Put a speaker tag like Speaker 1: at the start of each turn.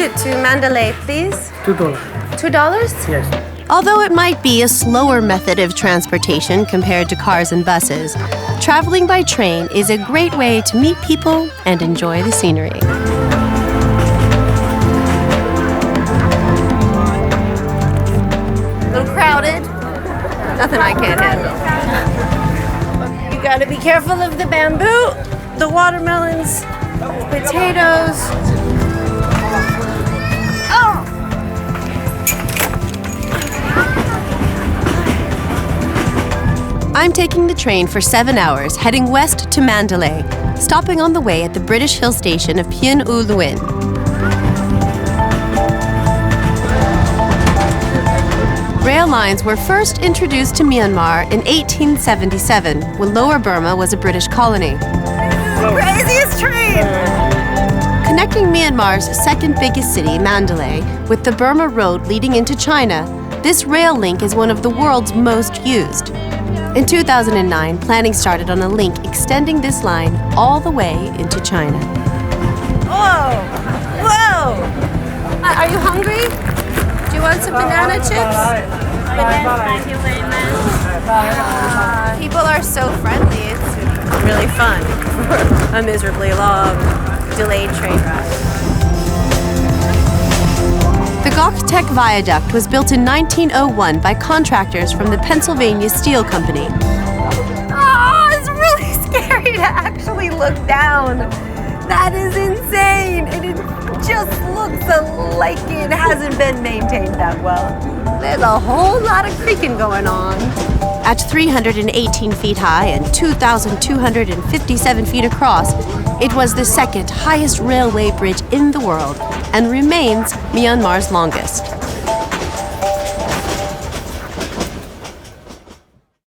Speaker 1: ticket to Mandalay, please?
Speaker 2: $2.
Speaker 1: $2?
Speaker 2: Yes.
Speaker 3: Although it might be a slower method of transportation compared to cars and buses, traveling by train is a great way to meet people and enjoy the scenery.
Speaker 1: A little crowded. Nothing I can't handle. You gotta be careful of the bamboo, the watermelons, potatoes. Oh!
Speaker 3: I'm taking the train for 7 hours, heading west to Mandalay, stopping on the way at the British hill station of Pien U Luin. Rail lines were first introduced to Myanmar in 1877, when Lower Burma was a British colony.
Speaker 1: Craziest train!
Speaker 3: Connecting Myanmar's second biggest city, Mandalay, with the Burma Road leading into China, this rail link is one of the world's most used. In 2009, planning started on a link extending this line all the way into China.
Speaker 1: Whoa! Whoa! Are you hungry? Do you want some banana chips?
Speaker 4: Thank you very much.
Speaker 1: People are so friendly. It's really fun for a miserably long, delayed train ride.
Speaker 3: The Globetrekker viaduct was built in 1901 by contractors from the Pennsylvania Steel Company.
Speaker 1: Oh, it's really scary to actually look down. That is insane. And it just looks like it hasn't been maintained that well. There's a whole lot of creaking going on.
Speaker 3: At 318 feet high and 2,257 feet across, it was the second highest railway bridge in the world and remains Myanmar's longest.